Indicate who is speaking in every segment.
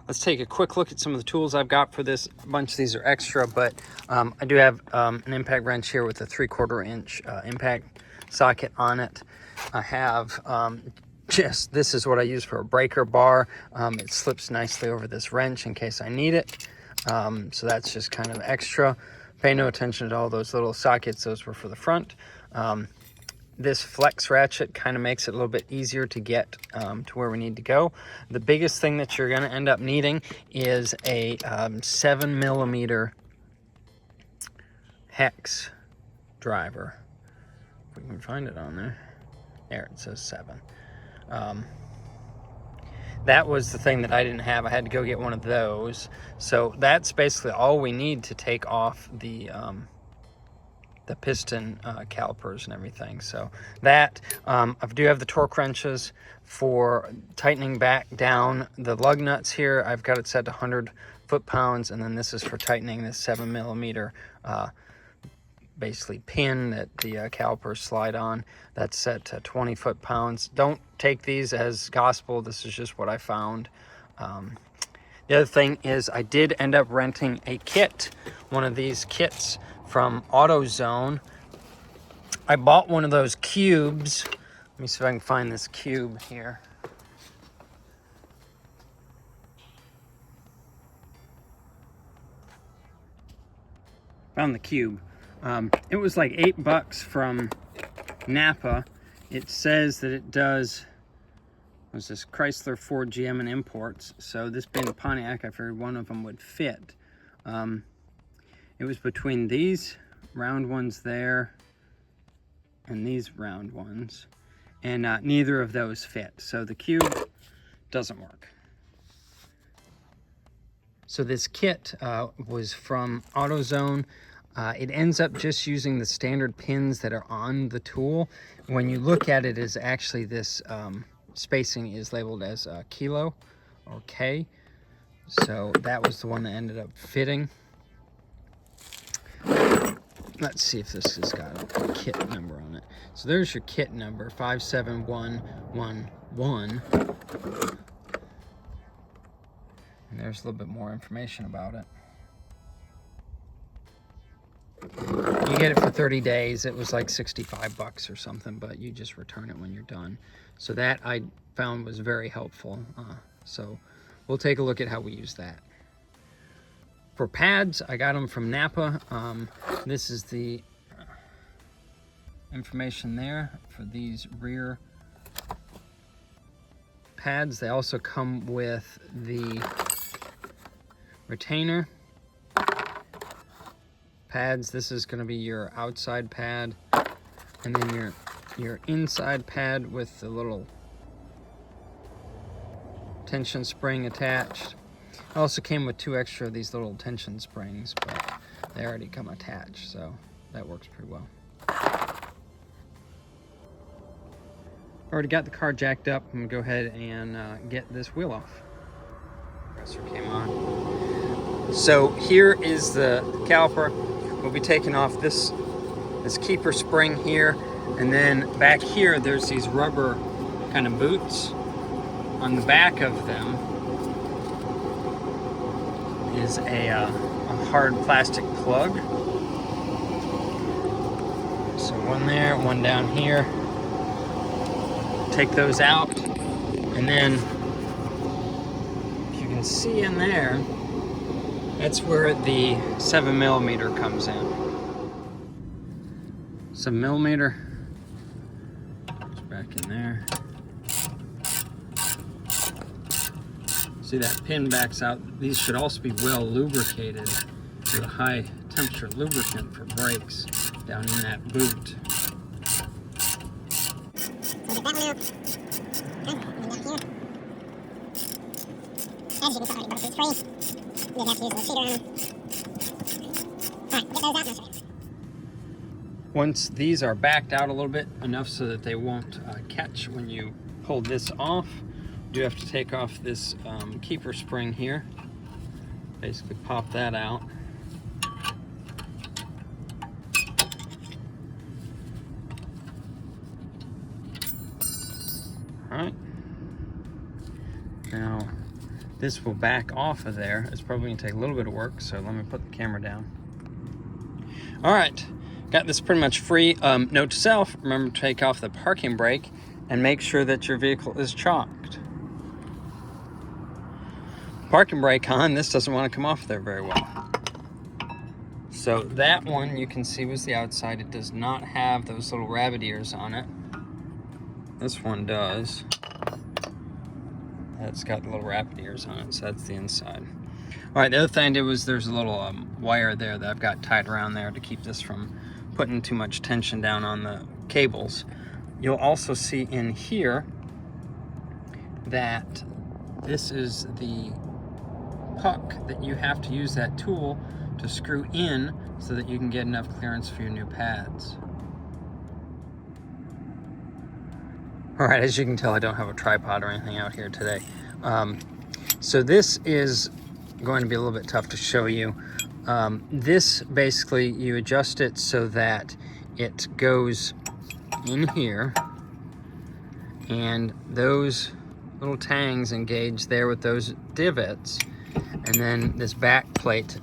Speaker 1: let's take a quick look at some of the tools I've got for this. A bunch of these are extra, but I do have an impact wrench here with a 3/4 inch impact socket on it. I have this is what I use for a breaker bar. It slips nicely over this wrench in case I need it. So that's just kind of extra. Pay no attention to all those little sockets. Those were for the front. This flex ratchet kind of makes it a little bit easier to get to where we need to go. The biggest thing that you're going to end up needing is a 7mm hex driver. If we can find it on there. There, it says 7. That was the thing that I didn't have. I had to go get one of those. So that's basically all we need to take off the piston calipers and everything. So that, I do have the torque wrenches for tightening back down the lug nuts here. I've got it set to 100 foot-pounds, and then this is for tightening this 7mm basically pin that the calipers slide on. That's set to 20 foot-pounds. Don't take these as gospel. This is just what I found. The other thing is I did end up renting a kit, one of these kits from AutoZone. I bought one of those cubes. Let me see if I can find this cube here. Found the cube. It was like $8 from Napa. It says that it does, was this Chrysler, Ford, GM, and imports. So this being a Pontiac, I figured one of them would fit. It was between these round ones there and these round ones, and neither of those fit. So the cube doesn't work. So this kit was from AutoZone. It ends up just using the standard pins that are on the tool. When you look at it, is actually this spacing is labeled as kilo or K. So that was the one that ended up fitting. Let's see if this has got a kit number on it. So there's your kit number, 57111. And there's a little bit more information about it. You get it for 30 days. It was like $65 or something, but you just return it when you're done. So that I found was very helpful. So we'll take a look at how we use that. For pads, I got them from Napa. This is the information there for these rear pads. They also come with the retainer pads. This is going to be your outside pad, and then your inside pad with the little tension spring attached. It also came with 2 extra of these little tension springs, but they already come attached, so that works pretty well. Already got the car jacked up. I'm gonna go ahead and get this wheel off. Compressor came on. So here is the caliper. We'll be taking off this keeper spring here, and then back here there's these rubber kind of boots. On the back of them is a hard plastic plug. So one there, one down here. Take those out, and then if you can see in there, that's where the 7mm comes in. 7mm goes back in there. See that pin backs out. These should also be well lubricated with a high temperature lubricant for brakes down in that boot. Once these are backed out a little bit, enough so that they won't catch when you pull this off, you do have to take off this keeper spring here. Basically pop that out. Alright. Now this will back off of there. It's probably gonna take a little bit of work, so let me put the camera down. All right, got this pretty much free. Note to self, remember to take off the parking brake and make sure that your vehicle is chalked. Parking brake on, this doesn't want to come off there very well. So that one you can see was the outside. It does not have those little rabbit ears on it. This one does. That's got the little rabbit ears on it, so that's the inside. All right, the other thing I did was there's a little wire there that I've got tied around there to keep this from putting too much tension down on the cables. You'll also see in here that this is the puck that you have to use that tool to screw in so that you can get enough clearance for your new pads. All right, as you can tell, I don't have a tripod or anything out here today. So this is going to be a little bit tough to show you. This basically, you adjust it so that it goes in here, and those little tangs engage there with those divots, and then this back plate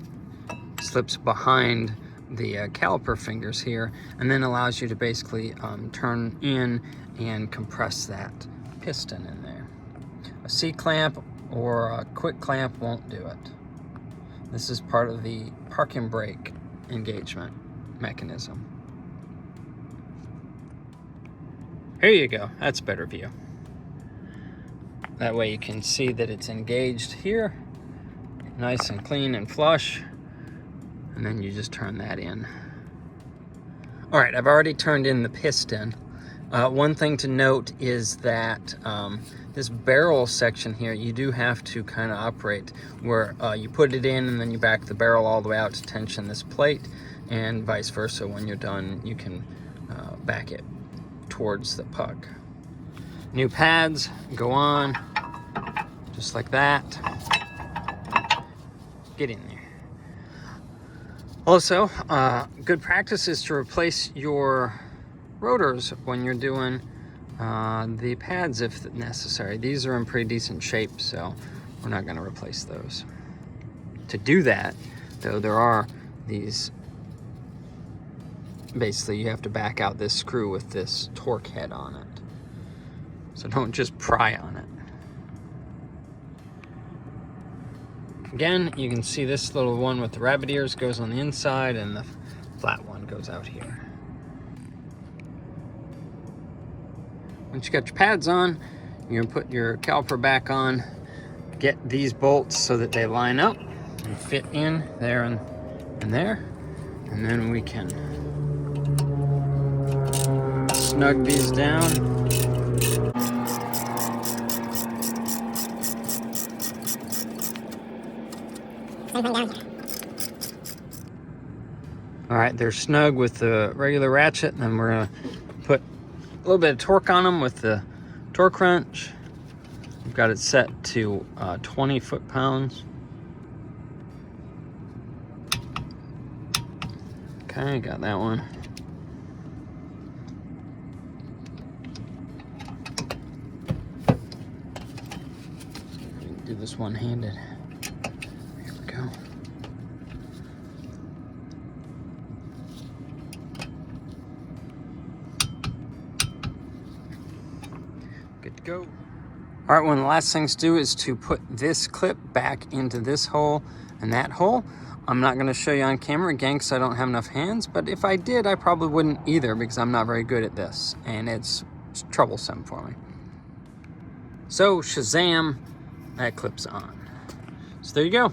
Speaker 1: slips behind the caliper fingers here, and then allows you to basically turn in and compress that piston in there. A C-clamp or a quick clamp won't do it. This is part of the parking brake engagement mechanism. Here you go, that's a better view. That way you can see that it's engaged here, nice and clean and flush, and then you just turn that in. All right, I've already turned in the piston. One thing to note is that this barrel section here, you do have to kind of operate where you put it in and then you back the barrel all the way out to tension this plate, and vice versa. When you're done, you can back it towards the puck. New pads go on just like that. Get in there. Also, good practice is to replace your rotors when you're doing the pads if necessary. These are in pretty decent shape, so we're not going to replace those. To do that, though, there are these, basically you have to back out this screw with this torque head on it. So don't just pry on it. Again, you can see this little one with the rabbit ears goes on the inside, and the flat one goes out here. Once you got your pads on, you're gonna put your caliper back on, get these bolts so that they line up and fit in there and there, and then we can snug these down. All right, they're snug with the regular ratchet, and then we're gonna put a little bit of torque on them with the torque wrench. We've got it set to 20 foot-pounds. Okay, got that one. Do this one-handed. Here we go. Good to go. All right, one of the last things to do is to put this clip back into this hole and that hole. I'm not going to show you on camera again because I don't have enough hands, but if I did, I probably wouldn't either because I'm not very good at this and it's troublesome for me. So, Shazam, that clip's on. So there you go.